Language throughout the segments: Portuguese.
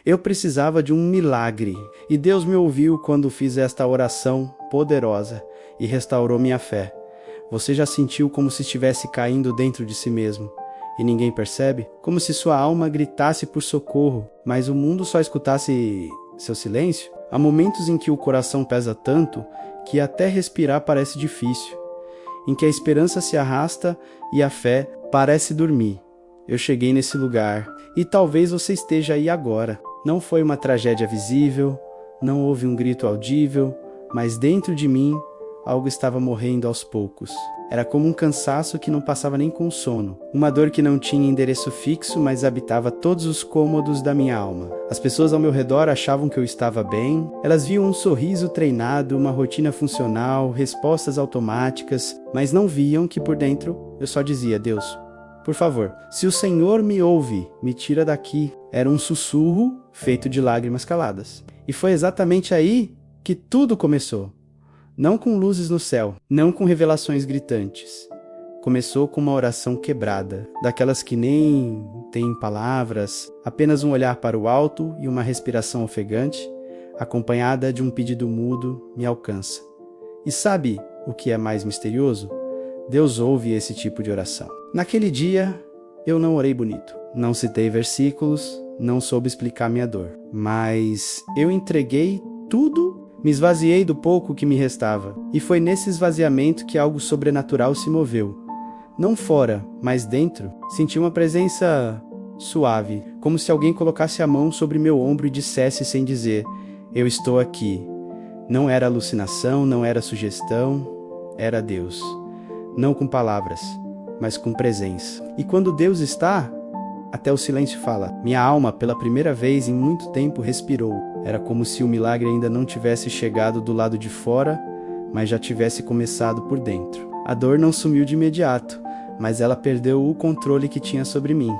Eu precisava de um milagre, e Deus me ouviu quando fiz esta oração poderosa e restaurou minha fé. Você já sentiu como se estivesse caindo dentro de si mesmo, e ninguém percebe? Como se sua alma gritasse por socorro, mas o mundo só escutasse seu silêncio? Há momentos em que o coração pesa tanto que até respirar parece difícil, em que a esperança se arrasta e a fé parece dormir. Eu cheguei nesse lugar, e talvez você esteja aí agora. Não foi uma tragédia visível, não houve um grito audível, mas dentro de mim algo estava morrendo aos poucos. Era como um cansaço que não passava nem com sono, uma dor que não tinha endereço fixo, mas habitava todos os cômodos da minha alma. As pessoas ao meu redor achavam que eu estava bem, elas viam um sorriso treinado, uma rotina funcional, respostas automáticas, mas não viam que por dentro eu só dizia: Deus, por favor, se o Senhor me ouve, me tira daqui. Era um sussurro feito de lágrimas caladas. E foi exatamente aí que tudo começou. Não com luzes no céu, não com revelações gritantes. Começou com uma oração quebrada, daquelas que nem têm palavras, apenas um olhar para o alto e uma respiração ofegante, acompanhada de um pedido mudo, me alcança. E sabe o que é mais misterioso? Deus ouve esse tipo de oração. Naquele dia, eu não orei bonito, não citei versículos, não soube explicar minha dor, mas eu entreguei tudo. Me esvaziei do pouco que me restava, e foi nesse esvaziamento que algo sobrenatural se moveu. Não fora, mas dentro, senti uma presença suave, como se alguém colocasse a mão sobre meu ombro e dissesse sem dizer: eu estou aqui. Não era alucinação, não era sugestão, era Deus. Não com palavras, mas com presença. E quando Deus está, até o silêncio fala. Minha alma, pela primeira vez em muito tempo, respirou. Era como se o milagre ainda não tivesse chegado do lado de fora, mas já tivesse começado por dentro. A dor não sumiu de imediato, mas ela perdeu o controle que tinha sobre mim.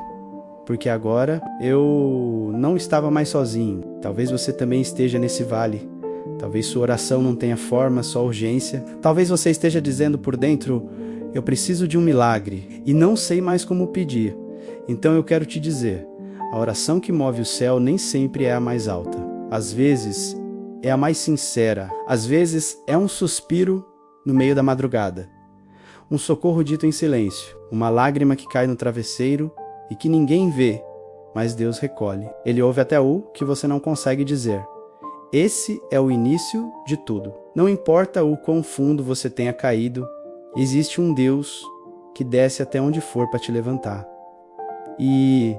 Porque agora eu não estava mais sozinho. Talvez você também esteja nesse vale. Talvez sua oração não tenha forma, só urgência. Talvez você esteja dizendo por dentro: eu preciso de um milagre e não sei mais como pedir. Então eu quero te dizer, a oração que move o céu nem sempre é a mais alta. Às vezes é a mais sincera. Às vezes é um suspiro no meio da madrugada. Um socorro dito em silêncio. Uma lágrima que cai no travesseiro e que ninguém vê, mas Deus recolhe. Ele ouve até o que você não consegue dizer. Esse é o início de tudo. Não importa o quão fundo você tenha caído, existe um Deus que desce até onde for para te levantar. E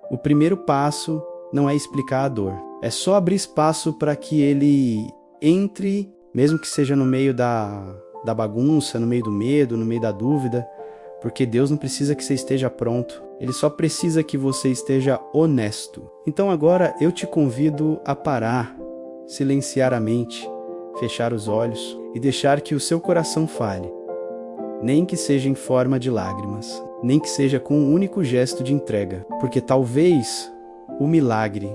o primeiro passo não é explicar a dor. É só abrir espaço para que ele entre, mesmo que seja no meio da bagunça, no meio do medo, no meio da dúvida, porque Deus não precisa que você esteja pronto. Ele só precisa que você esteja honesto. Então agora eu te convido a parar, silenciar a mente, fechar os olhos e deixar que o seu coração fale. Nem que seja em forma de lágrimas, nem que seja com um único gesto de entrega, porque talvez o milagre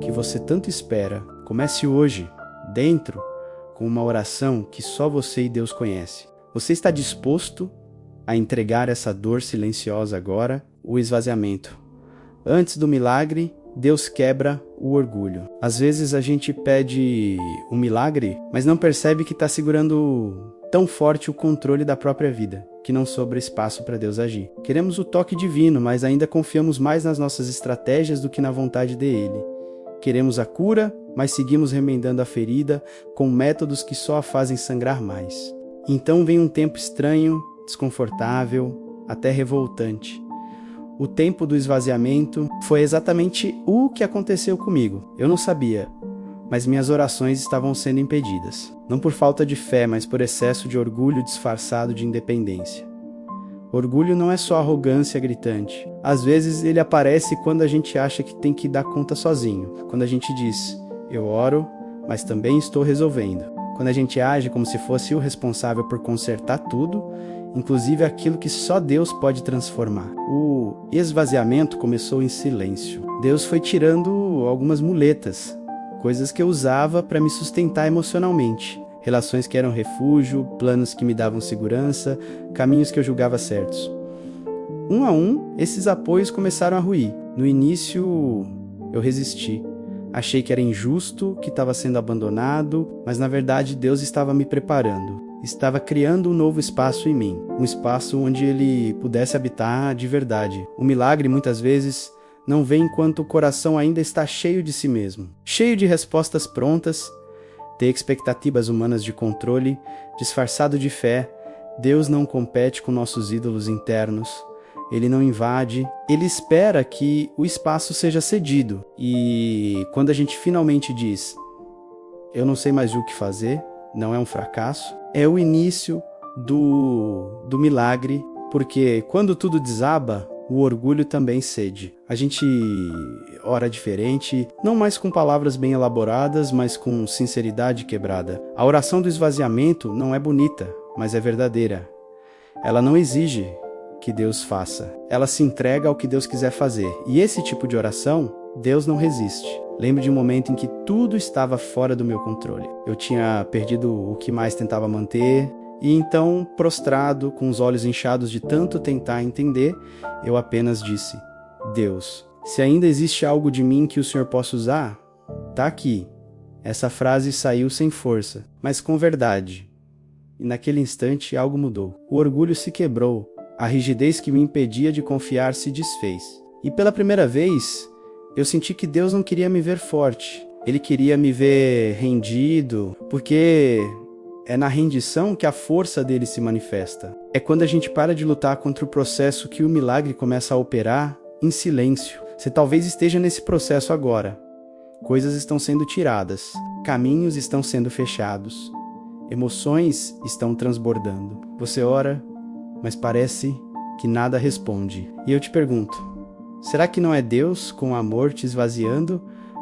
que você tanto espera comece hoje, dentro, com uma oração que só você e Deus conhece. Você está disposto a entregar essa dor silenciosa agora, o esvaziamento? Antes do milagre, Deus quebra o orgulho. Às vezes a gente pede um milagre, mas não percebe que está segurando tão forte o controle da própria vida, que não sobra espaço para Deus agir. Queremos o toque divino, mas ainda confiamos mais nas nossas estratégias do que na vontade dele. Queremos a cura, mas seguimos remendando a ferida com métodos que só a fazem sangrar mais. Então vem um tempo estranho, desconfortável, até revoltante. O tempo do esvaziamento foi exatamente o que aconteceu comigo. Eu não sabia, mas minhas orações estavam sendo impedidas. Não por falta de fé, mas por excesso de orgulho disfarçado de independência. Orgulho não é só arrogância gritante. Às vezes ele aparece quando a gente acha que tem que dar conta sozinho. Quando a gente diz, eu oro, mas também estou resolvendo. Quando a gente age como se fosse o responsável por consertar tudo, inclusive aquilo que só Deus pode transformar. O esvaziamento começou em silêncio. Deus foi tirando algumas muletas, coisas que eu usava para me sustentar emocionalmente. Relações que eram refúgio, planos que me davam segurança, caminhos que eu julgava certos. Um a um, esses apoios começaram a ruir. No início, Eu resisti. Achei que era injusto, que estava sendo abandonado, mas na verdade Deus estava me preparando. Estava criando um novo espaço em mim, um espaço onde Ele pudesse habitar de verdade. O milagre, muitas vezes, não vem enquanto o coração ainda está cheio de si mesmo, cheio de respostas prontas, ter expectativas humanas de controle, disfarçado de fé. Deus não compete com nossos ídolos internos. Ele não invade, ele espera que o espaço seja cedido. E quando a gente finalmente diz, eu não sei mais o que fazer, não é um fracasso, é o início do milagre, porque quando tudo desaba, o orgulho também cede. A gente ora diferente, não mais com palavras bem elaboradas, mas com sinceridade quebrada. A oração do esvaziamento não é bonita, mas é verdadeira. Ela não exige que Deus faça. Ela se entrega ao que Deus quiser fazer. E esse tipo de oração, Deus não resiste. Lembro de um momento em que tudo estava fora do meu controle. Eu tinha perdido o que mais tentava manter, e então, prostrado, com os olhos inchados de tanto tentar entender, eu apenas disse, Deus, se ainda existe algo de mim que o Senhor possa usar, tá aqui. Essa frase saiu sem força, mas com verdade. E naquele instante algo mudou. O orgulho se quebrou. A rigidez que me impedia de confiar se desfez. E pela primeira vez, eu senti que Deus não queria me ver forte. Ele queria me ver rendido, porque é na rendição que a força dele se manifesta. É quando a gente para de lutar contra o processo que o milagre começa a operar em silêncio. Você talvez esteja nesse processo agora. Coisas estão sendo tiradas, caminhos estão sendo fechados, emoções estão transbordando. Você ora, mas parece que nada responde. E eu te pergunto, será que não é Deus com amor te esvaziando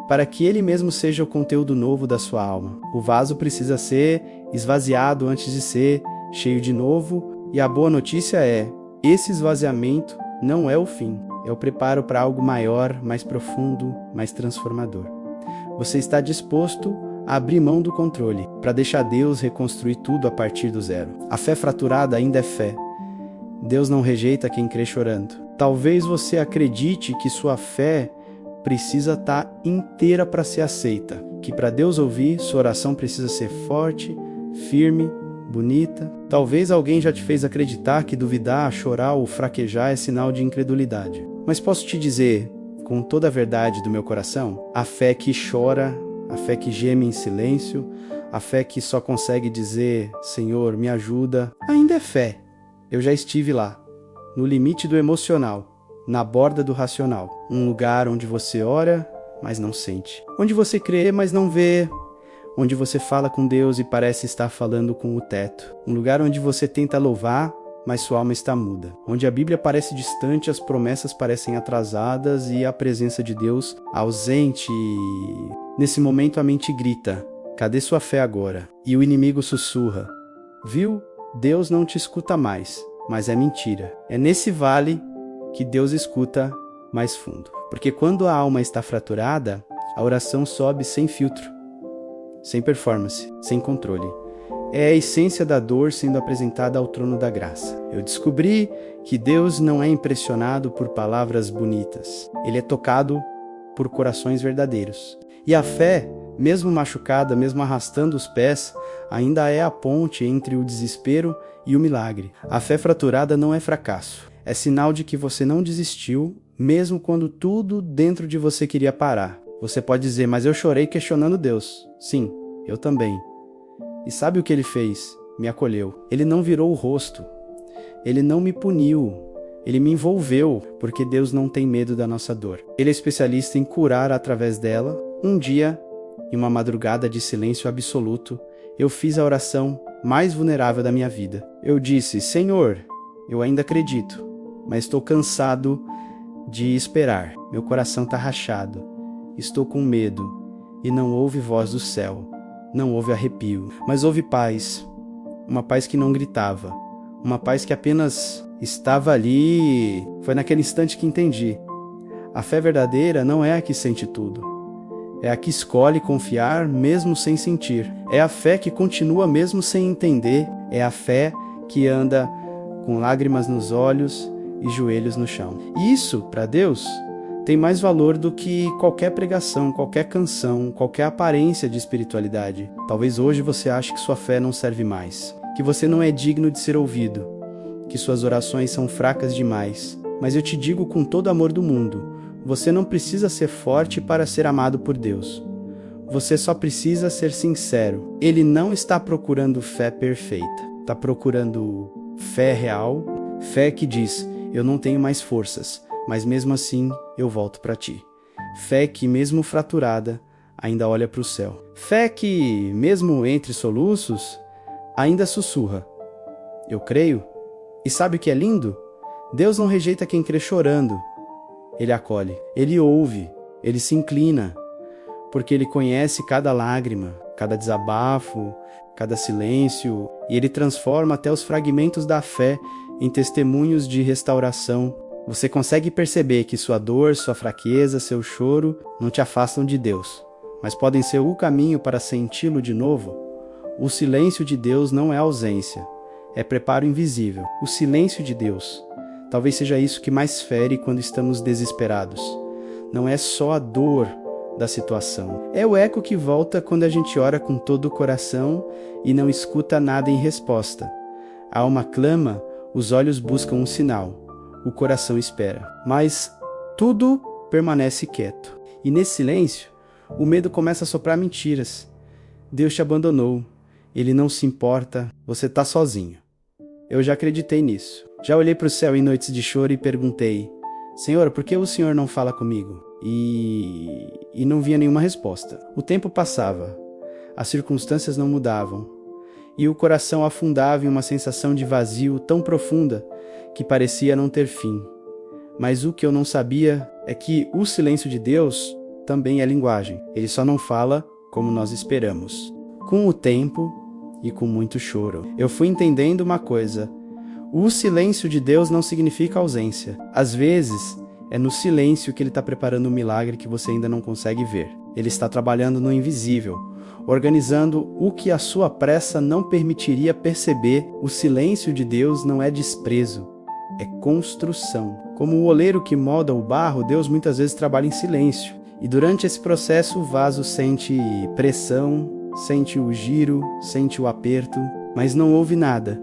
para que Ele mesmo seja o conteúdo novo da sua alma? O vaso precisa ser esvaziado antes de ser cheio de novo, e a boa notícia é, esse esvaziamento não é o fim, é o preparo para algo maior, mais profundo, mais transformador. Você está disposto a abrir mão do controle, para deixar Deus reconstruir tudo a partir do zero. A fé fraturada ainda é fé. Deus não rejeita quem crê chorando. Talvez você acredite que sua fé precisa estar inteira para ser aceita, que para Deus ouvir, sua oração precisa ser forte, firme, bonita. Talvez alguém já te fez acreditar que duvidar, chorar ou fraquejar é sinal de incredulidade. Mas posso te dizer, com toda a verdade do meu coração, a fé que chora, a fé que geme em silêncio, a fé que só consegue dizer, Senhor, me ajuda, ainda é fé. Eu já estive lá, no limite do emocional, na borda do racional. Um lugar onde você ora, mas não sente. Onde você crê, mas não vê. Onde você fala com Deus e parece estar falando com o teto. Um lugar onde você tenta louvar, mas sua alma está muda. Onde a Bíblia parece distante, as promessas parecem atrasadas e a presença de Deus ausente. Nesse momento a mente grita, cadê sua fé agora? E o inimigo sussurra, viu? Deus não te escuta mais, mas é mentira. É nesse vale que Deus escuta mais fundo. Porque quando a alma está fraturada, a oração sobe sem filtro, sem performance, sem controle. É a essência da dor sendo apresentada ao trono da graça. Eu descobri que Deus não é impressionado por palavras bonitas. Ele é tocado por corações verdadeiros. E a fé, mesmo machucada, mesmo arrastando os pés, ainda é a ponte entre o desespero e o milagre. A fé fraturada não é fracasso. É sinal de que você não desistiu, mesmo quando tudo dentro de você queria parar. Você pode dizer, mas eu chorei questionando Deus. Sim, eu também. E sabe o que Ele fez? Me acolheu. Ele não virou o rosto. Ele não me puniu. Ele me envolveu, porque Deus não tem medo da nossa dor. Ele é especialista em curar através dela. Um dia, em uma madrugada de silêncio absoluto, eu fiz a oração mais vulnerável da minha vida. Eu disse, Senhor, eu ainda acredito, mas estou cansado de esperar. Meu coração está rachado. Estou com medo e não houve voz do céu. Não houve arrepio, mas houve paz. Uma paz que não gritava. Uma paz que apenas estava ali. Foi naquele instante que entendi. A fé verdadeira não é a que sente tudo. É a que escolhe confiar mesmo sem sentir. É a fé que continua mesmo sem entender. É a fé que anda com lágrimas nos olhos e joelhos no chão. E isso, para Deus, tem mais valor do que qualquer pregação, qualquer canção, qualquer aparência de espiritualidade. Talvez hoje você ache que sua fé não serve mais, que você não é digno de ser ouvido, que suas orações são fracas demais. Mas eu te digo com todo o amor do mundo, você não precisa ser forte para ser amado por Deus. Você só precisa ser sincero. Ele não está procurando fé perfeita. Está procurando fé real, fé que diz, eu não tenho mais forças, mas mesmo assim eu volto para ti. Fé que, mesmo fraturada, ainda olha para o céu. Fé que, mesmo entre soluços, ainda sussurra. Eu creio. E sabe o que é lindo? Deus não rejeita quem crê chorando. Ele acolhe, ele ouve, ele se inclina, porque ele conhece cada lágrima, cada desabafo, cada silêncio, e ele transforma até os fragmentos da fé em testemunhos de restauração. Você consegue perceber que sua dor, sua fraqueza, seu choro não te afastam de Deus, mas podem ser o caminho para senti-lo de novo? O silêncio de Deus não é ausência, é preparo invisível. O silêncio de Deus talvez seja isso que mais fere quando estamos desesperados. Não é só a dor da situação. É o eco que volta quando a gente ora com todo o coração e não escuta nada em resposta. A alma clama, os olhos buscam um sinal, o coração espera. Mas tudo permanece quieto. E nesse silêncio, o medo começa a soprar mentiras. Deus te abandonou, Ele não se importa, você está sozinho. Eu já acreditei nisso. Já olhei para o céu em noites de choro e perguntei, Senhor, por que o Senhor não fala comigo? E não via nenhuma resposta. O tempo passava, as circunstâncias não mudavam, e o coração afundava em uma sensação de vazio tão profunda que parecia não ter fim. Mas o que eu não sabia é que o silêncio de Deus também é linguagem. Ele só não fala como nós esperamos. Com o tempo e com muito choro, eu fui entendendo uma coisa. O silêncio de Deus não significa ausência. Às vezes, é no silêncio que Ele está preparando um milagre que você ainda não consegue ver. Ele está trabalhando no invisível, organizando o que a sua pressa não permitiria perceber. O silêncio de Deus não é desprezo, é construção. Como o oleiro que molda o barro, Deus muitas vezes trabalha em silêncio. E durante esse processo, o vaso sente pressão, sente o giro, sente o aperto, mas não ouve nada,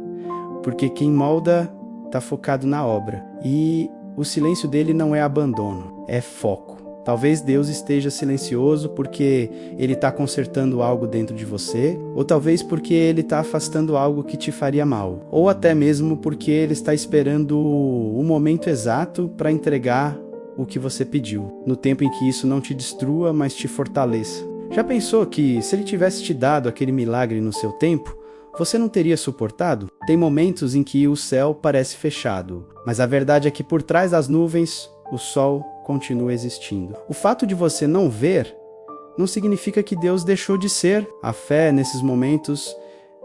porque quem molda está focado na obra. E o silêncio dele não é abandono, é foco. Talvez Deus esteja silencioso porque Ele está consertando algo dentro de você, ou talvez porque Ele está afastando algo que te faria mal, ou até mesmo porque Ele está esperando o momento exato para entregar o que você pediu, no tempo em que isso não te destrua, mas te fortaleça. Já pensou que se Ele tivesse te dado aquele milagre no seu tempo, você não teria suportado? Tem momentos em que o céu parece fechado, mas a verdade é que por trás das nuvens, o sol continua existindo. O fato de você não ver não significa que Deus deixou de ser. A fé, nesses momentos,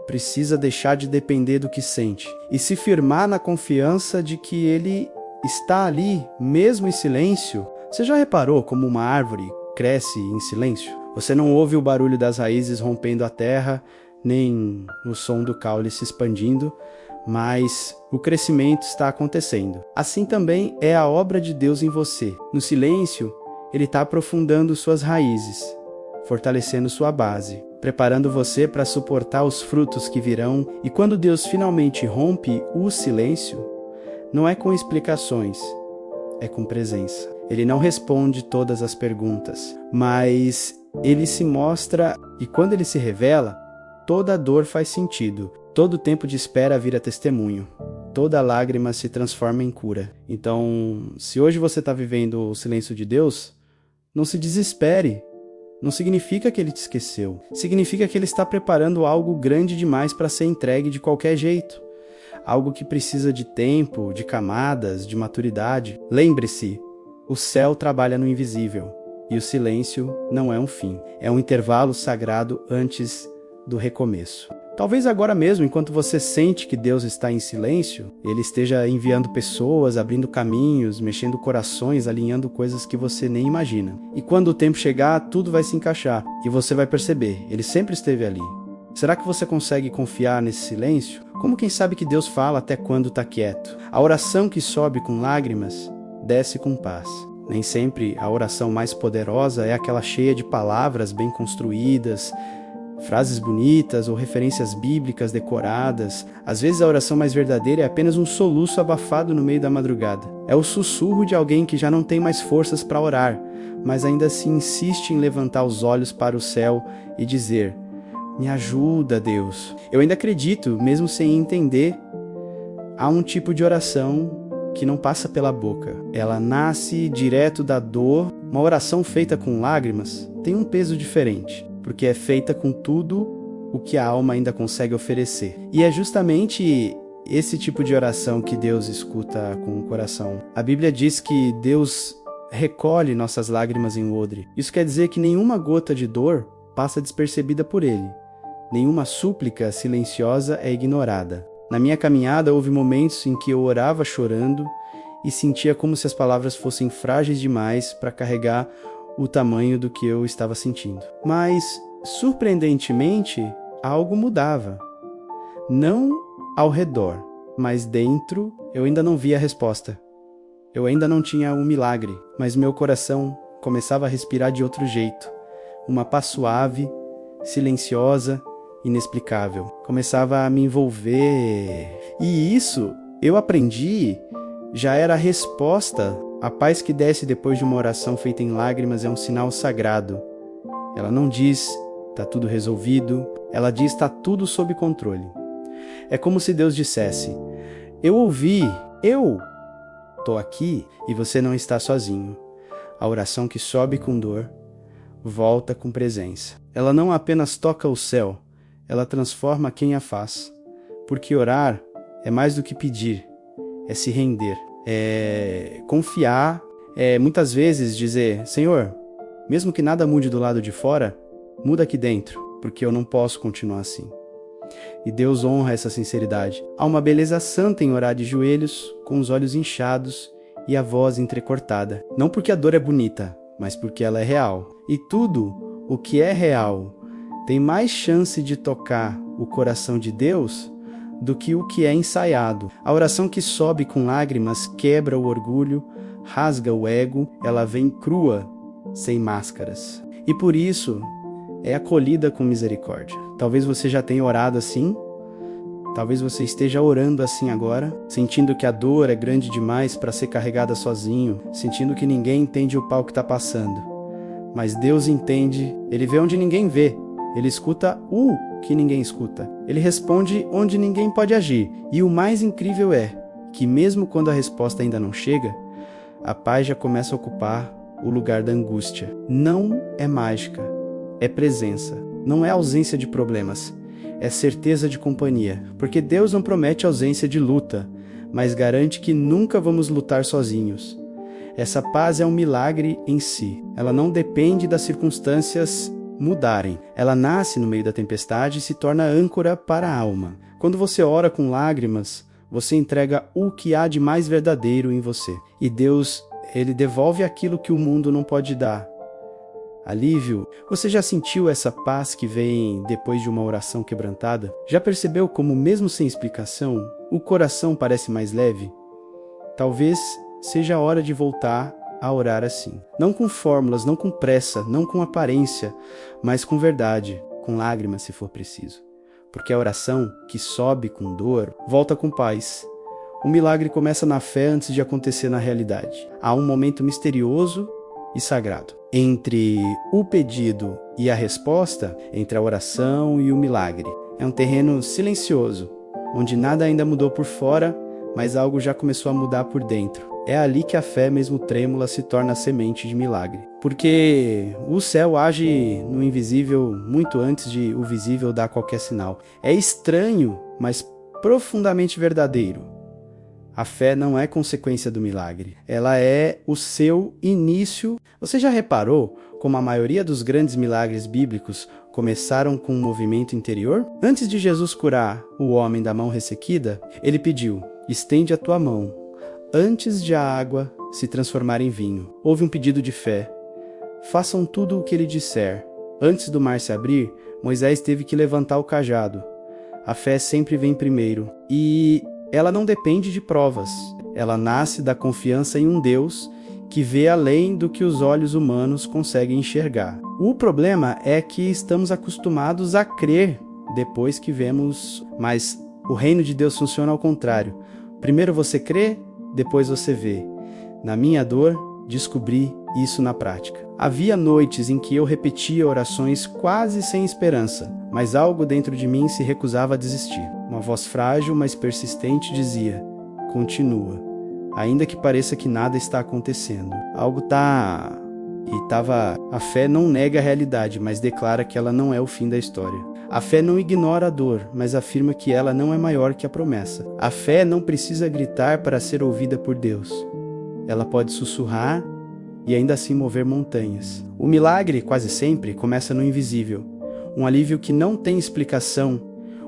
precisa deixar de depender do que sente e se firmar na confiança de que Ele está ali, mesmo em silêncio. Você já reparou como uma árvore cresce em silêncio? Você não ouve o barulho das raízes rompendo a terra, nem o som do caule se expandindo, mas o crescimento está acontecendo. Assim também é a obra de Deus em você. No silêncio, Ele está aprofundando suas raízes, fortalecendo sua base, preparando você para suportar os frutos que virão. E quando Deus finalmente rompe o silêncio, não é com explicações, é com presença. Ele não responde todas as perguntas, mas Ele se mostra, e quando Ele se revela, toda dor faz sentido, todo tempo de espera vira testemunho, toda lágrima se transforma em cura. Então, se hoje você está vivendo o silêncio de Deus, não se desespere. Não significa que Ele te esqueceu. Significa que Ele está preparando algo grande demais para ser entregue de qualquer jeito. Algo que precisa de tempo, de camadas, de maturidade. Lembre-se, o céu trabalha no invisível e o silêncio não é um fim. É um intervalo sagrado antes do recomeço. Talvez agora mesmo, enquanto você sente que Deus está em silêncio, Ele esteja enviando pessoas, abrindo caminhos, mexendo corações, alinhando coisas que você nem imagina. E quando o tempo chegar, tudo vai se encaixar e você vai perceber, Ele sempre esteve ali. Será que você consegue confiar nesse silêncio? Como quem sabe que Deus fala até quando está quieto? A oração que sobe com lágrimas, desce com paz. Nem sempre a oração mais poderosa é aquela cheia de palavras bem construídas, frases bonitas ou referências bíblicas decoradas. Às vezes a oração mais verdadeira é apenas um soluço abafado no meio da madrugada. É o sussurro de alguém que já não tem mais forças para orar, mas ainda assim insiste em levantar os olhos para o céu e dizer: me ajuda, Deus. Eu ainda acredito, mesmo sem entender, há um tipo de oração que não passa pela boca. Ela nasce direto da dor. Uma oração feita com lágrimas tem um peso diferente, porque é feita com tudo o que a alma ainda consegue oferecer. E é justamente esse tipo de oração que Deus escuta com o coração. A Bíblia diz que Deus recolhe nossas lágrimas em odre. Isso quer dizer que nenhuma gota de dor passa despercebida por Ele. Nenhuma súplica silenciosa é ignorada. Na minha caminhada houve momentos em que eu orava chorando e sentia como se as palavras fossem frágeis demais para carregar o tamanho do que eu estava sentindo. Mas, surpreendentemente, algo mudava. Não ao redor, mas dentro eu ainda não via a resposta. Eu ainda não tinha um milagre, mas meu coração começava a respirar de outro jeito. Uma paz suave, silenciosa, inexplicável. Começava a me envolver. E isso, eu aprendi, já era a resposta. A paz que desce depois de uma oração feita em lágrimas é um sinal sagrado. Ela não diz, tá tudo resolvido. Ela diz, tá tudo sob controle. É como se Deus dissesse: eu ouvi, eu tô aqui e você não está sozinho. A oração que sobe com dor, volta com presença. Ela não apenas toca o céu, ela transforma quem a faz. Porque orar é mais do que pedir, é se render, é confiar, é muitas vezes dizer: Senhor, mesmo que nada mude do lado de fora, muda aqui dentro, porque eu não posso continuar assim. E Deus honra essa sinceridade. Há uma beleza santa em orar de joelhos, com os olhos inchados e a voz entrecortada. Não porque a dor é bonita, mas porque ela é real. E tudo o que é real tem mais chance de tocar o coração de Deus do que o que é ensaiado. A oração que sobe com lágrimas quebra o orgulho, rasga o ego, ela vem crua, sem máscaras. E por isso é acolhida com misericórdia. Talvez você já tenha orado assim, talvez você esteja orando assim agora, sentindo que a dor é grande demais para ser carregada sozinho, sentindo que ninguém entende o pau que está passando. Mas Deus entende, Ele vê onde ninguém vê, Ele escuta o que ninguém escuta, Ele responde onde ninguém pode agir. E o mais incrível é que mesmo quando a resposta ainda não chega, a paz já começa a ocupar o lugar da angústia. Não é mágica, é presença. Não é ausência de problemas, é certeza de companhia, porque Deus não promete ausência de luta, mas garante que nunca vamos lutar sozinhos. Essa paz é um milagre em si. Ela não depende das circunstâncias mudarem. Ela nasce no meio da tempestade e se torna âncora para a alma. Quando você ora com lágrimas, você entrega o que há de mais verdadeiro em você. E Deus, Ele devolve aquilo que o mundo não pode dar. Alívio. Você já sentiu essa paz que vem depois de uma oração quebrantada? Já percebeu como, mesmo sem explicação, o coração parece mais leve? Talvez seja a hora de voltar a orar assim. Não com fórmulas, não com pressa, não com aparência, mas com verdade, com lágrimas se for preciso. Porque a oração que sobe com dor, volta com paz. O milagre começa na fé antes de acontecer na realidade. Há um momento misterioso e sagrado entre o pedido e a resposta, entre a oração e o milagre. É um terreno silencioso, onde nada ainda mudou por fora, mas algo já começou a mudar por dentro. É ali que a fé, mesmo trêmula, se torna a semente de milagre. Porque o céu age no invisível muito antes de o visível dar qualquer sinal. É estranho, mas profundamente verdadeiro. A fé não é consequência do milagre, ela é o seu início. Você já reparou como a maioria dos grandes milagres bíblicos começaram com um movimento interior? Antes de Jesus curar o homem da mão ressequida, ele pediu: estende a tua mão, antes de a água se transformar em vinho. Houve um pedido de fé. Façam tudo o que ele disser. Antes do mar se abrir, Moisés teve que levantar o cajado. A fé sempre vem primeiro. E ela não depende de provas. Ela nasce da confiança em um Deus que vê além do que os olhos humanos conseguem enxergar. O problema é que estamos acostumados a crer depois que vemos, mas o reino de Deus funciona ao contrário. Primeiro você crê, depois você vê. Na minha dor, descobri isso na prática. Havia noites em que eu repetia orações quase sem esperança, mas algo dentro de mim se recusava a desistir. Uma voz frágil, mas persistente dizia: continua, ainda que pareça que nada está acontecendo. Algo tá... A fé não nega a realidade, mas declara que ela não é o fim da história. A fé não ignora a dor, mas afirma que ela não é maior que a promessa. A fé não precisa gritar para ser ouvida por Deus. Ela pode sussurrar e ainda assim mover montanhas. O milagre, quase sempre, começa no invisível. Um alívio que não tem explicação,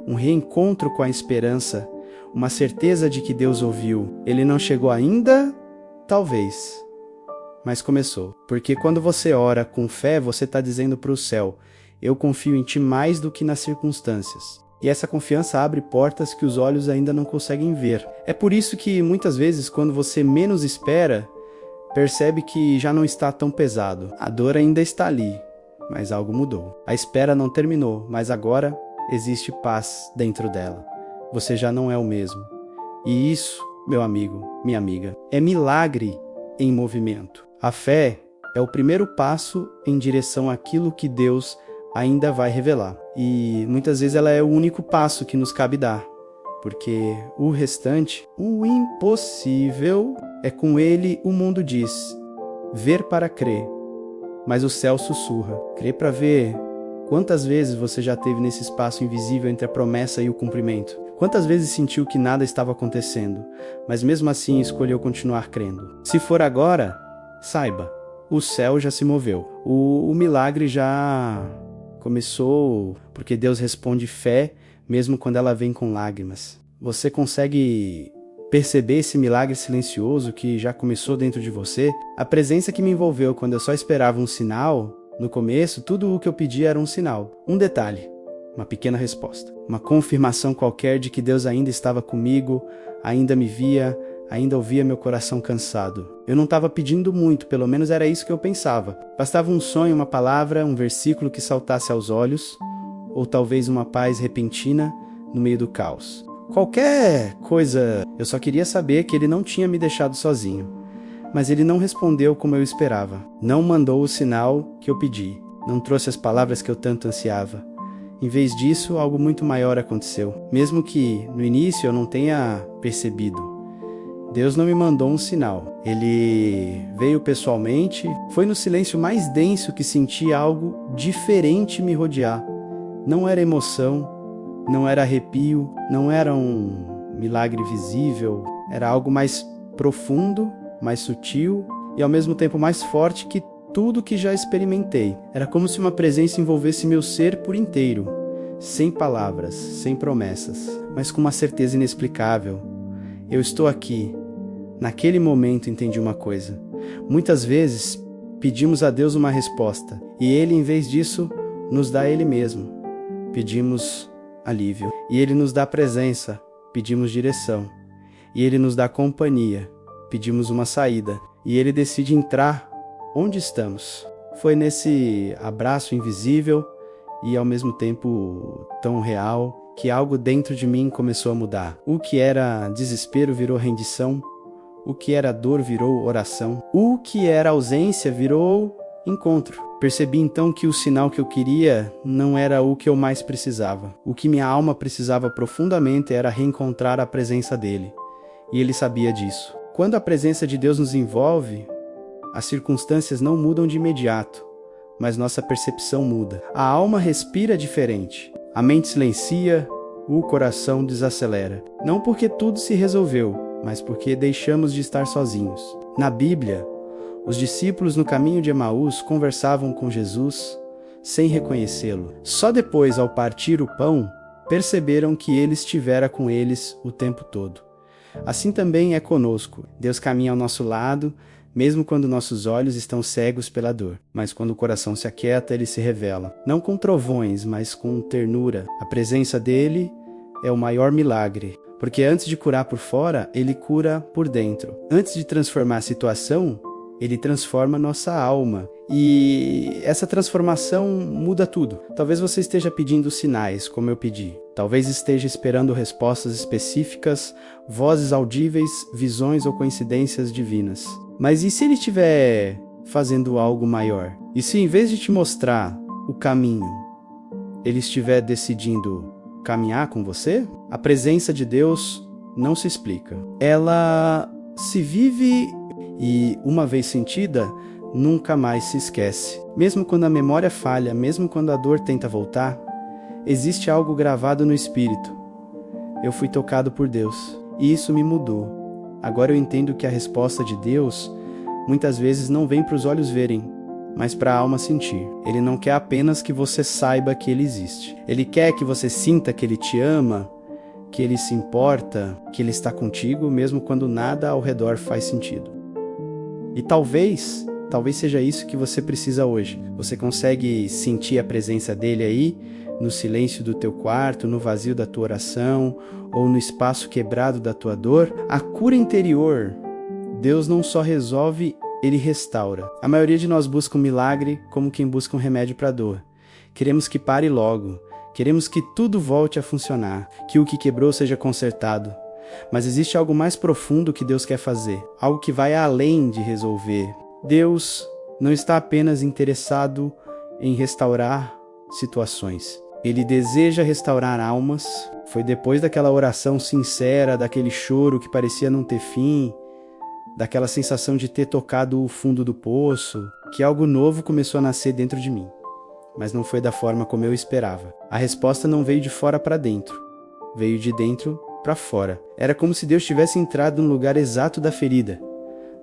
um reencontro com a esperança, uma certeza de que Deus ouviu. Ele não chegou ainda? Talvez. Mas começou. Porque quando você ora com fé, você está dizendo para o céu: eu confio em ti mais do que nas circunstâncias. E essa confiança abre portas que os olhos ainda não conseguem ver. É por isso que muitas vezes, quando você menos espera, percebe que já não está tão pesado. A dor ainda está ali, mas algo mudou. A espera não terminou, mas agora existe paz dentro dela. Você já não é o mesmo. E isso, meu amigo, minha amiga, é milagre em movimento. A fé é o primeiro passo em direção àquilo que Deus ainda vai revelar. E muitas vezes ela é o único passo que nos cabe dar, porque o restante, o impossível, é com ele o mundo diz: ver para crer, mas o céu sussurra: crer para ver. Quantas vezes você já esteve nesse espaço invisível entre a promessa e o cumprimento? Quantas vezes sentiu que nada estava acontecendo, mas mesmo assim escolheu continuar crendo? Se for agora, saiba, o céu já se moveu. O milagre já começou, porque Deus responde fé mesmo quando ela vem com lágrimas. Você consegue perceber esse milagre silencioso que já começou dentro de você? A presença que me envolveu quando eu só esperava um sinal, no começo, tudo o que eu pedia era um sinal, um detalhe, uma pequena resposta, uma confirmação qualquer de que Deus ainda estava comigo, ainda me via, ainda ouvia meu coração cansado. Eu não estava pedindo muito, pelo menos era isso que eu pensava. Bastava um sonho, uma palavra, um versículo que saltasse aos olhos, ou talvez uma paz repentina no meio do caos. Qualquer coisa, eu só queria saber que ele não tinha me deixado sozinho. Mas ele não respondeu como eu esperava. Não mandou o sinal que eu pedi. Não trouxe as palavras que eu tanto ansiava. Em vez disso, algo muito maior aconteceu. Mesmo que, no início, eu não tenha percebido. Deus não me mandou um sinal. Ele veio pessoalmente. Foi no silêncio mais denso que senti algo diferente me rodear. Não era emoção, não era arrepio, não era um milagre visível. Era algo mais profundo, mais sutil e ao mesmo tempo mais forte que tudo que já experimentei. Era como se uma presença envolvesse meu ser por inteiro, sem palavras, sem promessas, mas com uma certeza inexplicável. Eu estou aqui. Naquele momento entendi uma coisa. Muitas vezes pedimos a Deus uma resposta e Ele, em vez disso, nos dá Ele mesmo. Pedimos alívio e Ele nos dá presença, pedimos direção. E Ele nos dá companhia, pedimos uma saída. E Ele decide entrar onde estamos. Foi nesse abraço invisível e ao mesmo tempo tão real que algo dentro de mim começou a mudar. O que era desespero virou rendição. O que era dor virou oração. O que era ausência virou encontro. Percebi então que o sinal que eu queria não era o que eu mais precisava. O que minha alma precisava profundamente era reencontrar a presença dele. E ele sabia disso. Quando a presença de Deus nos envolve, as circunstâncias não mudam de imediato, mas nossa percepção muda. A alma respira diferente, a mente silencia, o coração desacelera. Não porque tudo se resolveu, mas porque deixamos de estar sozinhos. Na Bíblia, os discípulos no caminho de Emaús conversavam com Jesus sem reconhecê-lo. Só depois, ao partir o pão, perceberam que ele estivera com eles o tempo todo. Assim também é conosco. Deus caminha ao nosso lado, mesmo quando nossos olhos estão cegos pela dor. Mas quando o coração se aquieta, ele se revela. Não com trovões, mas com ternura. A presença dele é o maior milagre. Porque antes de curar por fora, ele cura por dentro. Antes de transformar a situação, Ele transforma nossa alma. E essa transformação muda tudo. Talvez você esteja pedindo sinais, como eu pedi. Talvez esteja esperando respostas específicas, vozes audíveis, visões ou coincidências divinas. Mas e se ele estiver fazendo algo maior? E se em vez de te mostrar o caminho, ele estiver decidindo caminhar com você? A presença de Deus não se explica. Ela se vive e, uma vez sentida, nunca mais se esquece. Mesmo quando a memória falha, mesmo quando a dor tenta voltar, existe algo gravado no espírito. Eu fui tocado por Deus e isso me mudou. Agora eu entendo que a resposta de Deus muitas vezes não vem para os olhos verem, mas para a alma sentir. Ele não quer apenas que você saiba que Ele existe. Ele quer que você sinta que Ele te ama, que Ele se importa, que Ele está contigo, mesmo quando nada ao redor faz sentido. E talvez seja isso que você precisa hoje. Você consegue sentir a presença dele aí, no silêncio do teu quarto, no vazio da tua oração, ou no espaço quebrado da tua dor? A cura interior, Deus não só resolve, Ele restaura. A maioria de nós busca um milagre como quem busca um remédio para a dor. Queremos que pare logo. Queremos que tudo volte a funcionar, que o que quebrou seja consertado. Mas existe algo mais profundo que Deus quer fazer, algo que vai além de resolver. Deus não está apenas interessado em restaurar situações. Ele deseja restaurar almas. Foi depois daquela oração sincera, daquele choro que parecia não ter fim, daquela sensação de ter tocado o fundo do poço, que algo novo começou a nascer dentro de mim. Mas não foi da forma como eu esperava. A resposta não veio de fora para dentro, veio de dentro para fora. Era como se Deus tivesse entrado no lugar exato da ferida,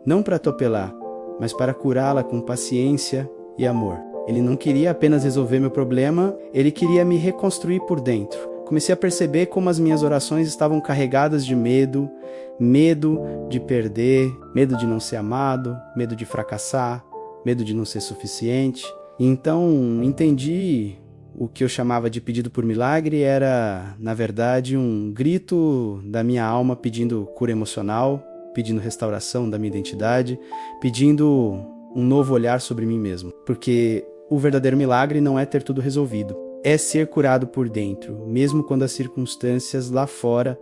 não para atropelar, mas para curá-la com paciência e amor. Ele não queria apenas resolver meu problema, ele queria me reconstruir por dentro. Comecei a perceber como as minhas orações estavam carregadas de medo de perder, medo de não ser amado, medo de fracassar, medo de não ser suficiente. E então entendi o que eu chamava de pedido por milagre era, na verdade, um grito da minha alma pedindo cura emocional, pedindo restauração da minha identidade, pedindo um novo olhar sobre mim mesmo. Porque o verdadeiro milagre não é ter tudo resolvido, é ser curado por dentro, mesmo quando as circunstâncias lá fora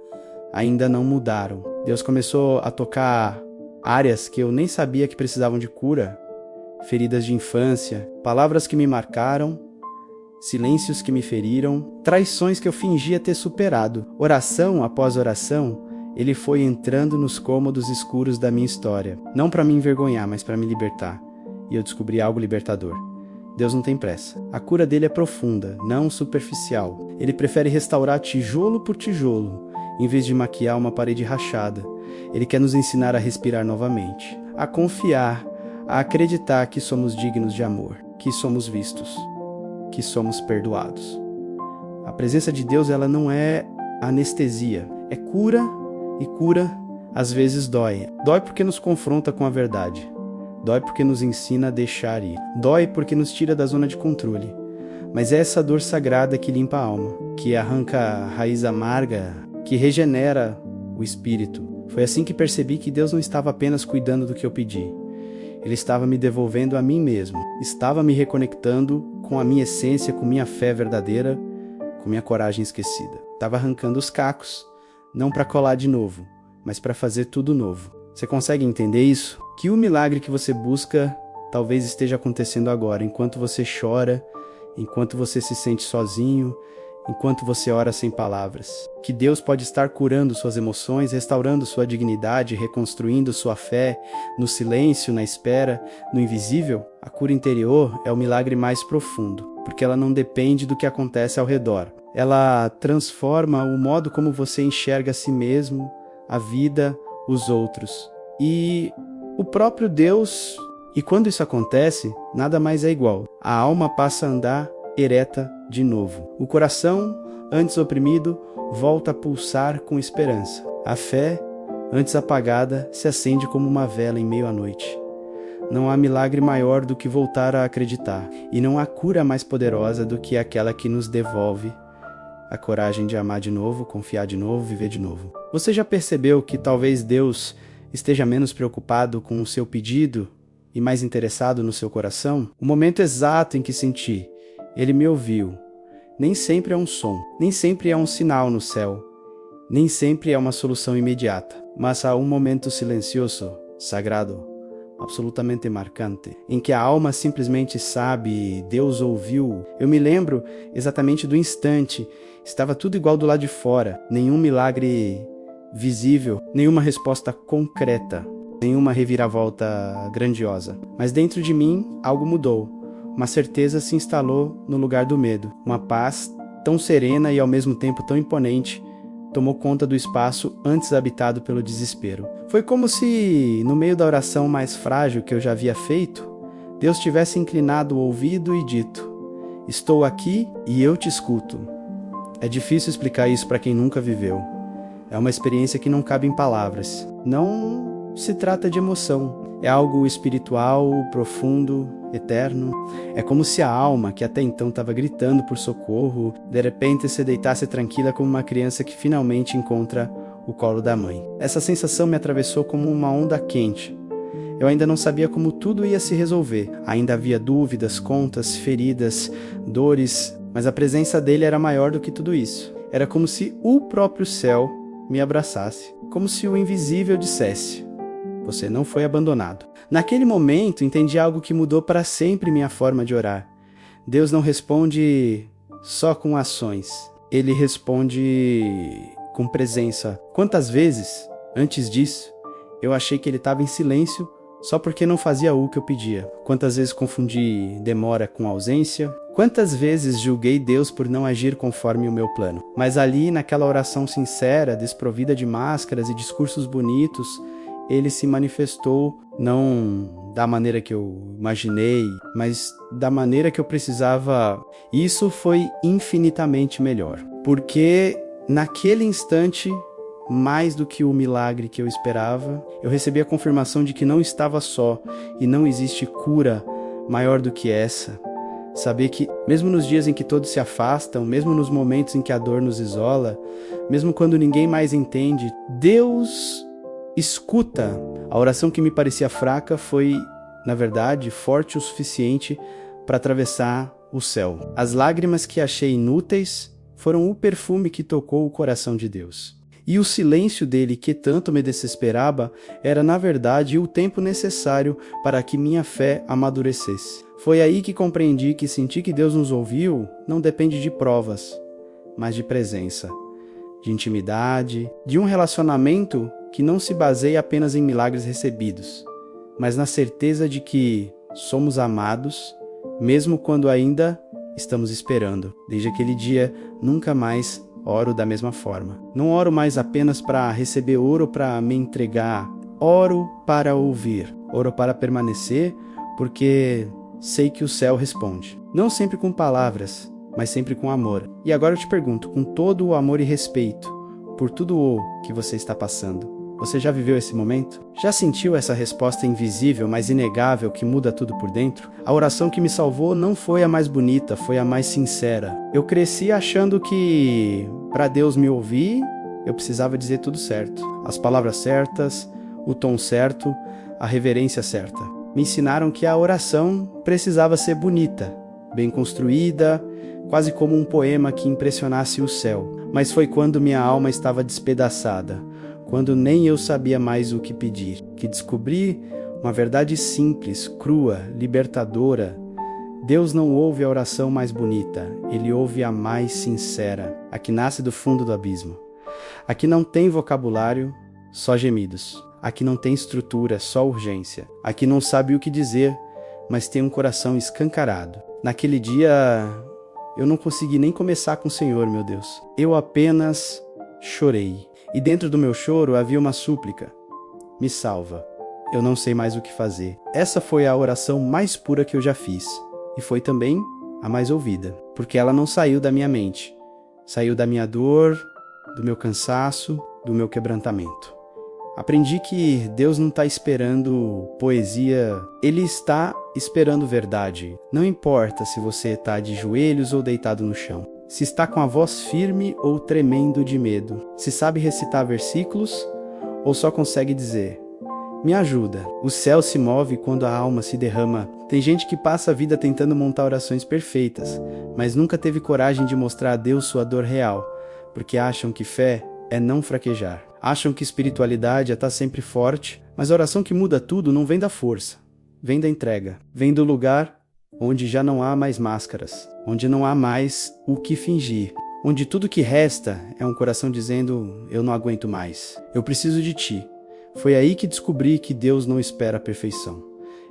ainda não mudaram. Deus começou a tocar áreas que eu nem sabia que precisavam de cura, feridas de infância, palavras que me marcaram, silêncios que me feriram, traições que eu fingia ter superado. Oração após oração, ele foi entrando nos cômodos escuros da minha história, não para me envergonhar, mas para me libertar. E eu descobri algo libertador. Deus não tem pressa. A cura dele é profunda, não superficial. Ele prefere restaurar tijolo por tijolo, em vez de maquiar uma parede rachada. Ele quer nos ensinar a respirar novamente, a confiar, a acreditar que somos dignos de amor, que somos vistos, que somos perdoados. A presença de Deus, ela não é anestesia, é cura, e cura às vezes dói. Dói porque nos confronta com a verdade. Dói porque nos ensina a deixar ir. Dói porque nos tira da zona de controle. Mas é essa dor sagrada que limpa a alma, que arranca a raiz amarga, que regenera o espírito. Foi assim que percebi que Deus não estava apenas cuidando do que eu pedi. Ele estava me devolvendo a mim mesmo. Estava me reconectando com a minha essência, com minha fé verdadeira, com minha coragem esquecida. Estava arrancando os cacos, não para colar de novo, mas para fazer tudo novo. Você consegue entender isso? Que o milagre que você busca talvez esteja acontecendo agora, enquanto você chora, enquanto você se sente sozinho, enquanto você ora sem palavras. Que Deus pode estar curando suas emoções, restaurando sua dignidade, reconstruindo sua fé, no silêncio, na espera, no invisível. A cura interior é o milagre mais profundo, porque ela não depende do que acontece ao redor. Ela transforma o modo como você enxerga a si mesmo, a vida, os outros e o próprio Deus. E quando isso acontece, nada mais é igual. A alma passa a andar ereta de novo. O coração, antes oprimido, volta a pulsar com esperança. A fé, antes apagada, se acende como uma vela em meio à noite. Não há milagre maior do que voltar a acreditar, e não há cura mais poderosa do que aquela que nos devolve a coragem de amar de novo, confiar de novo, viver de novo. Você já percebeu que talvez Deus esteja menos preocupado com o seu pedido e mais interessado no seu coração, o momento exato em que senti, ele me ouviu. Nem sempre é um som, nem sempre é um sinal no céu, nem sempre é uma solução imediata, mas há um momento silencioso, sagrado, absolutamente marcante, em que a alma simplesmente sabe, Deus ouviu. Eu me lembro exatamente do instante, estava tudo igual do lado de fora, nenhum milagre visível, nenhuma resposta concreta, nenhuma reviravolta grandiosa. Mas dentro de mim, algo mudou. Uma certeza se instalou no lugar do medo. Uma paz tão serena e ao mesmo tempo tão imponente tomou conta do espaço antes habitado pelo desespero. Foi como se, no meio da oração mais frágil que eu já havia feito, Deus tivesse inclinado o ouvido e dito: estou aqui e eu te escuto. É difícil explicar isso para quem nunca viveu. É uma experiência que não cabe em palavras. Não se trata de emoção. É algo espiritual, profundo, eterno. É como se a alma, que até então estava gritando por socorro, de repente se deitasse tranquila como uma criança que finalmente encontra o colo da mãe. Essa sensação me atravessou como uma onda quente. Eu ainda não sabia como tudo ia se resolver. Ainda havia dúvidas, contas, feridas, dores, mas a presença dele era maior do que tudo isso. Era como se o próprio céu me abraçasse, como se o invisível dissesse: você não foi abandonado. Naquele momento, entendi algo que mudou para sempre minha forma de orar. Deus não responde só com ações. Ele responde com presença. Quantas vezes, antes disso, eu achei que ele estava em silêncio só porque não fazia o que eu pedia? Quantas vezes confundi demora com ausência? Quantas vezes julguei Deus por não agir conforme o meu plano? Mas ali, naquela oração sincera, desprovida de máscaras e discursos bonitos, ele se manifestou não da maneira que eu imaginei, mas da maneira que eu precisava. Isso foi infinitamente melhor, porque naquele instante, mais do que o milagre que eu esperava, eu recebi a confirmação de que não estava só e não existe cura maior do que essa. Saber que, mesmo nos dias em que todos se afastam, mesmo nos momentos em que a dor nos isola, mesmo quando ninguém mais entende, Deus escuta. A oração que me parecia fraca foi, na verdade, forte o suficiente para atravessar o céu. As lágrimas que achei inúteis foram o perfume que tocou o coração de Deus. E o silêncio dele, que tanto me desesperava, era, na verdade, o tempo necessário para que minha fé amadurecesse. Foi aí que compreendi que sentir que Deus nos ouviu não depende de provas, mas de presença, de intimidade, de um relacionamento que não se baseia apenas em milagres recebidos, mas na certeza de que somos amados, mesmo quando ainda estamos esperando. Desde aquele dia, nunca mais oro da mesma forma. Não oro mais apenas para receber ouro para me entregar. Oro para ouvir. Oro para permanecer, porque sei que o céu responde. Não sempre com palavras, mas sempre com amor. E agora eu te pergunto, com todo o amor e respeito por tudo o que você está passando, você já viveu esse momento? Já sentiu essa resposta invisível, mas inegável, que muda tudo por dentro? A oração que me salvou não foi a mais bonita, foi a mais sincera. Eu cresci achando que, para Deus me ouvir, eu precisava dizer tudo certo. As palavras certas, o tom certo, a reverência certa. Me ensinaram que a oração precisava ser bonita, bem construída, quase como um poema que impressionasse o céu. Mas foi quando minha alma estava despedaçada, quando nem eu sabia mais o que pedir, que descobri uma verdade simples, crua, libertadora. Deus não ouve a oração mais bonita, Ele ouve a mais sincera, a que nasce do fundo do abismo. A que não tem vocabulário, só gemidos. A que não tem estrutura, só urgência. A que não sabe o que dizer, mas tem um coração escancarado. Naquele dia, eu não consegui nem começar com o Senhor, meu Deus. Eu apenas chorei. E dentro do meu choro havia uma súplica: me salva, eu não sei mais o que fazer. Essa foi a oração mais pura que eu já fiz, e foi também a mais ouvida, porque ela não saiu da minha mente, saiu da minha dor, do meu cansaço, do meu quebrantamento. Aprendi que Deus não está esperando poesia, Ele está esperando verdade. Não importa se você está de joelhos ou deitado no chão, se está com a voz firme ou tremendo de medo, se sabe recitar versículos ou só consegue dizer: Me ajuda. O céu se move quando a alma se derrama. Tem gente que passa a vida tentando montar orações perfeitas, mas nunca teve coragem de mostrar a Deus sua dor real, porque acham que fé é não fraquejar. Acham que espiritualidade é estar sempre forte, mas a oração que muda tudo não vem da força, vem da entrega. Vem do lugar onde já não há mais máscaras, onde não há mais o que fingir, onde tudo que resta é um coração dizendo: eu não aguento mais, eu preciso de ti. Foi aí que descobri que Deus não espera a perfeição.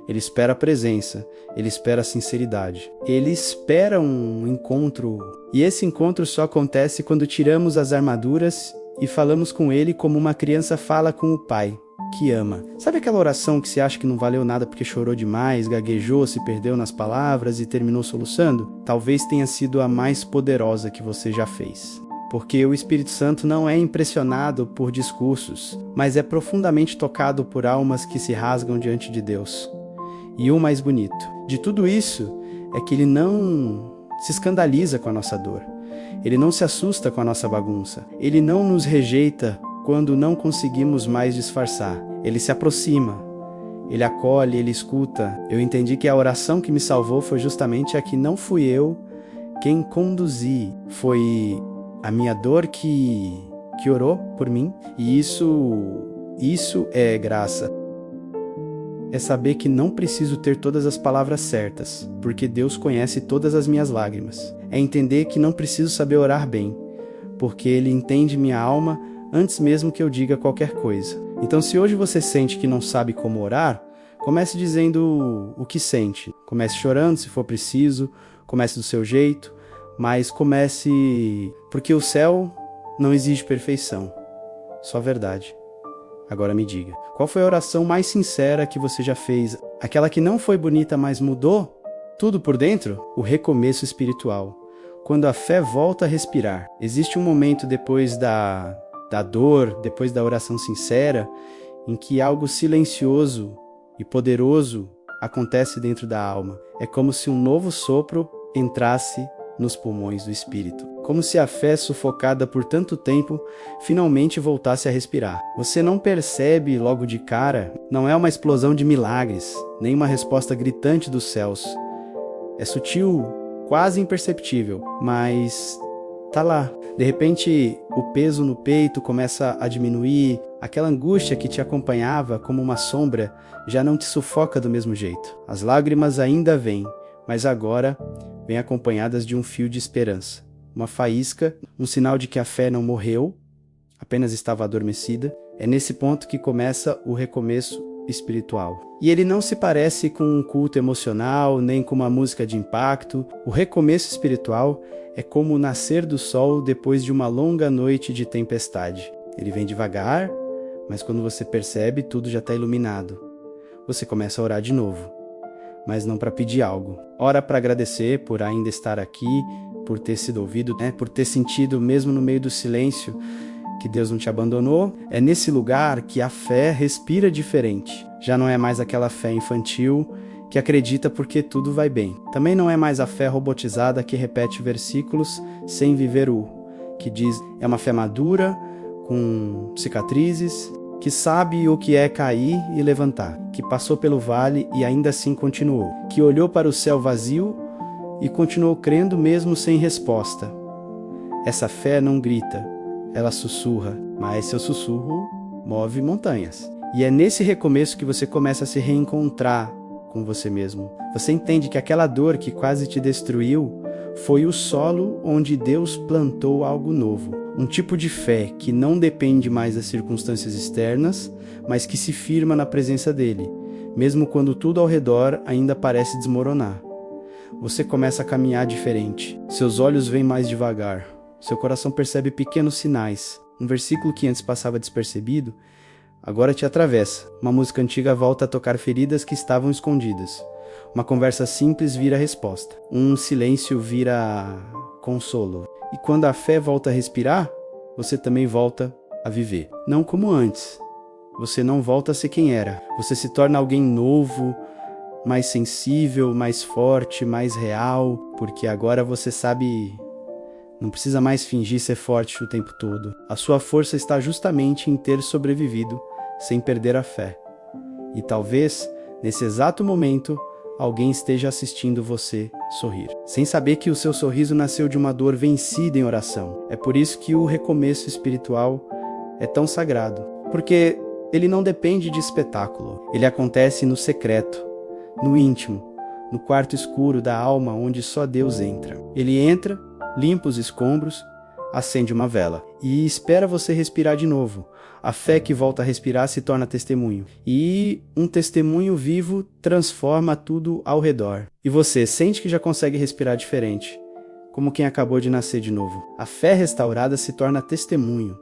Ele espera a presença, ele espera a sinceridade. Ele espera um encontro, e esse encontro só acontece quando tiramos as armaduras e falamos com ele como uma criança fala com o pai, que ama. Sabe aquela oração que você acha que não valeu nada porque chorou demais, gaguejou, se perdeu nas palavras e terminou soluçando? Talvez tenha sido a mais poderosa que você já fez. Porque o Espírito Santo não é impressionado por discursos, mas é profundamente tocado por almas que se rasgam diante de Deus. E o mais bonito de tudo isso é que ele não se escandaliza com a nossa dor. Ele não se assusta com a nossa bagunça. Ele não nos rejeita quando não conseguimos mais disfarçar. Ele se aproxima. Ele acolhe, ele escuta. Eu entendi que a oração que me salvou foi justamente a que não fui eu quem conduzi. Foi a minha dor que orou por mim. E isso é graça. É saber que não preciso ter todas as palavras certas, porque Deus conhece todas as minhas lágrimas. É entender que não preciso saber orar bem, porque Ele entende minha alma antes mesmo que eu diga qualquer coisa. Então, se hoje você sente que não sabe como orar, comece dizendo o que sente. Comece chorando se for preciso, comece do seu jeito, mas comece porque o céu não exige perfeição, só verdade. Agora me diga, qual foi a oração mais sincera que você já fez? Aquela que não foi bonita, mas mudou tudo por dentro? O recomeço espiritual. Quando a fé volta a respirar. Existe um momento depois da dor, depois da oração sincera, em que algo silencioso e poderoso acontece dentro da alma. É como se um novo sopro entrasse nos pulmões do espírito. Como se a fé sufocada por tanto tempo finalmente voltasse a respirar. Você não percebe logo de cara, não é uma explosão de milagres, nem uma resposta gritante dos céus. É sutil, quase imperceptível, mas tá lá. De repente, o peso no peito começa a diminuir, aquela angústia que te acompanhava como uma sombra já não te sufoca do mesmo jeito. As lágrimas ainda vêm, mas agora vêm acompanhadas de um fio de esperança. Uma faísca, um sinal de que a fé não morreu, apenas estava adormecida. É nesse ponto que começa o recomeço espiritual. E ele não se parece com um culto emocional, nem com uma música de impacto. O recomeço espiritual é como o nascer do sol depois de uma longa noite de tempestade. Ele vem devagar, mas quando você percebe, tudo já está iluminado. Você começa a orar de novo, mas não para pedir algo. Ora para agradecer por ainda estar aqui, por ter sido ouvido, por ter sentido, mesmo no meio do silêncio, que Deus não te abandonou. É nesse lugar que a fé respira diferente. Já não é mais aquela fé infantil que acredita porque tudo vai bem. Também não é mais a fé robotizada que repete versículos sem viver que diz é uma fé madura, com cicatrizes, que sabe o que é cair e levantar, que passou pelo vale e ainda assim continuou, que olhou para o céu vazio e continuou crendo mesmo sem resposta. Essa fé não grita, ela sussurra, mas seu sussurro move montanhas. E é nesse recomeço que você começa a se reencontrar com você mesmo. Você entende que aquela dor que quase te destruiu foi o solo onde Deus plantou algo novo. Um tipo de fé que não depende mais das circunstâncias externas, mas que se firma na presença dele, mesmo quando tudo ao redor ainda parece desmoronar. Você começa a caminhar diferente. Seus olhos veem mais devagar. Seu coração percebe pequenos sinais. Um versículo que antes passava despercebido, agora te atravessa. Uma música antiga volta a tocar feridas que estavam escondidas. Uma conversa simples vira resposta. Um silêncio vira consolo. E quando a fé volta a respirar, você também volta a viver. Não como antes. Você não volta a ser quem era. Você se torna alguém novo, mais sensível, mais forte, mais real, porque agora você sabe, não precisa mais fingir ser forte o tempo todo. A sua força está justamente em ter sobrevivido sem perder a fé. E talvez, nesse exato momento, alguém esteja assistindo você sorrir, sem saber que o seu sorriso nasceu de uma dor vencida em oração. É por isso que o recomeço espiritual é tão sagrado, porque ele não depende de espetáculo. Ele acontece no secreto, no íntimo, no quarto escuro da alma onde só Deus entra. Ele entra, limpa os escombros, acende uma vela e espera você respirar de novo. A fé que volta a respirar se torna testemunho. E um testemunho vivo transforma tudo ao redor. E você sente que já consegue respirar diferente, como quem acabou de nascer de novo. A fé restaurada se torna testemunho.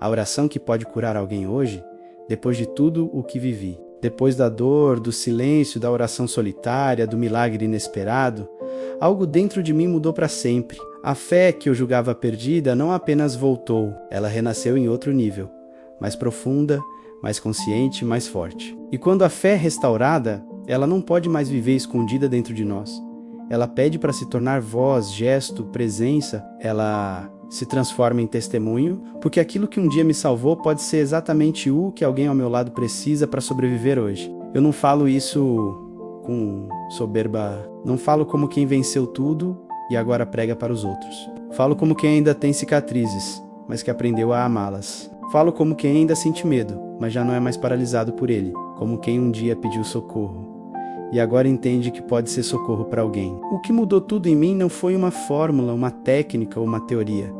A oração que pode curar alguém hoje, depois de tudo o que vivi. Depois da dor, do silêncio, da oração solitária, do milagre inesperado, algo dentro de mim mudou para sempre. A fé que eu julgava perdida não apenas voltou, ela renasceu em outro nível, mais profunda, mais consciente, mais forte. E quando a fé é restaurada, ela não pode mais viver escondida dentro de nós. Ela pede para se tornar voz, gesto, presença. Ela se transforma em testemunho, porque aquilo que um dia me salvou pode ser exatamente o que alguém ao meu lado precisa para sobreviver hoje. Eu não falo isso com soberba, não falo como quem venceu tudo e agora prega para os outros. Falo como quem ainda tem cicatrizes, mas que aprendeu a amá-las. Falo como quem ainda sente medo, mas já não é mais paralisado por ele, como quem um dia pediu socorro e agora entende que pode ser socorro para alguém. O que mudou tudo em mim não foi uma fórmula, uma técnica ou uma teoria.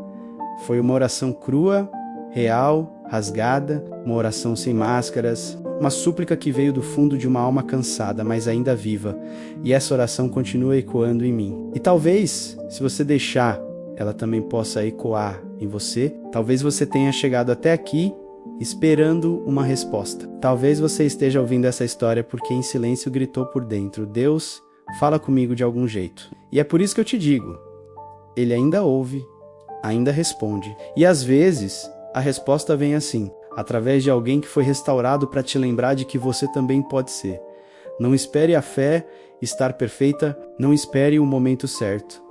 Foi uma oração crua, real, rasgada, uma oração sem máscaras, uma súplica que veio do fundo de uma alma cansada, mas ainda viva, e essa oração continua ecoando em mim. E talvez, se você deixar, ela também possa ecoar em você. Talvez você tenha chegado até aqui esperando uma resposta. Talvez você esteja ouvindo essa história porque em silêncio gritou por dentro: Deus, fala comigo de algum jeito. E é por isso que eu te digo, Ele ainda ouve, ainda responde. E às vezes, a resposta vem assim, através de alguém que foi restaurado para te lembrar de que você também pode ser. Não espere a fé estar perfeita, não espere o momento certo.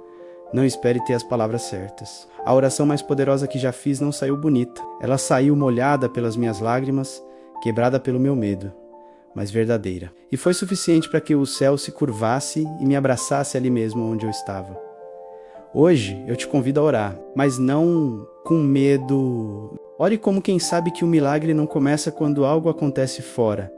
Não espere ter as palavras certas. A oração mais poderosa que já fiz não saiu bonita. Ela saiu molhada pelas minhas lágrimas, quebrada pelo meu medo, mas verdadeira. E foi suficiente para que o céu se curvasse e me abraçasse ali mesmo onde eu estava. Hoje eu te convido a orar, mas não com medo. Ore como quem sabe que o milagre não começa quando algo acontece fora,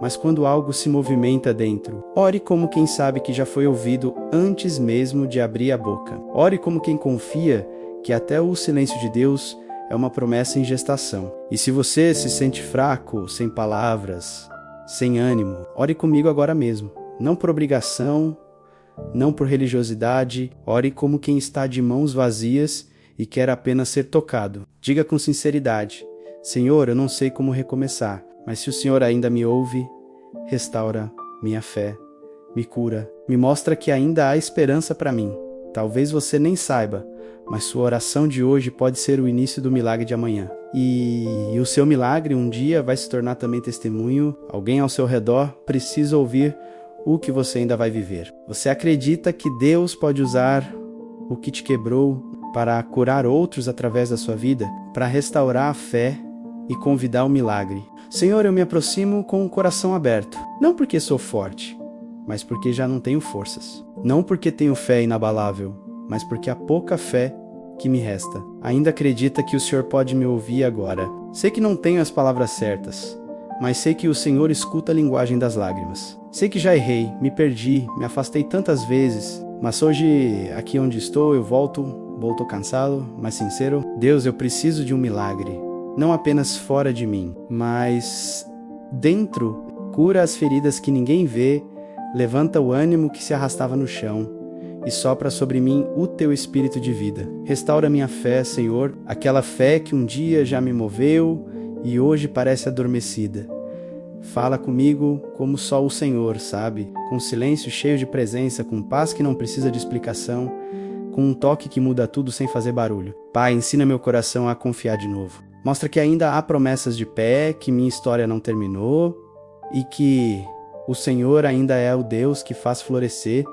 mas quando algo se movimenta dentro. Ore como quem sabe que já foi ouvido antes mesmo de abrir a boca. Ore como quem confia que até o silêncio de Deus é uma promessa em gestação. E se você se sente fraco, sem palavras, sem ânimo, ore comigo agora mesmo. Não por obrigação, não por religiosidade. Ore como quem está de mãos vazias e quer apenas ser tocado. Diga com sinceridade: Senhor, eu não sei como recomeçar, mas se o Senhor ainda me ouve, restaura minha fé, me cura, me mostra que ainda há esperança para mim. Talvez você nem saiba, mas sua oração de hoje pode ser o início do milagre de amanhã. E o seu milagre um dia vai se tornar também testemunho. Alguém ao seu redor precisa ouvir o que você ainda vai viver. Você acredita que Deus pode usar o que te quebrou para curar outros através da sua vida, para restaurar a fé e convidar o milagre? Senhor, eu me aproximo com o coração aberto, não porque sou forte, mas porque já não tenho forças. Não porque tenho fé inabalável, mas porque a pouca fé que me resta. Ainda acredita que o Senhor pode me ouvir agora. Sei que não tenho as palavras certas, mas sei que o Senhor escuta a linguagem das lágrimas. Sei que já errei, me perdi, me afastei tantas vezes, mas hoje, aqui onde estou, eu volto cansado, mas sincero. Deus, eu preciso de um milagre. Não apenas fora de mim, mas dentro. Cura as feridas que ninguém vê, levanta o ânimo que se arrastava no chão e sopra sobre mim o teu espírito de vida. Restaura minha fé, Senhor, aquela fé que um dia já me moveu e hoje parece adormecida. Fala comigo como só o Senhor sabe, com silêncio cheio de presença, com paz que não precisa de explicação, com um toque que muda tudo sem fazer barulho. Pai, ensina meu coração a confiar de novo. Mostra que ainda há promessas de pé, que minha história não terminou e que o Senhor ainda é o Deus que faz florescer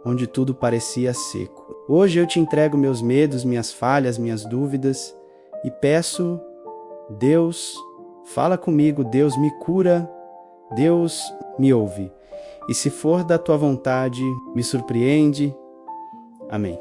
onde tudo parecia seco. Hoje eu te entrego meus medos, minhas falhas, minhas dúvidas e peço, Deus, fala comigo, Deus, me cura, Deus me ouve, e se for da tua vontade, me surpreende. Amém.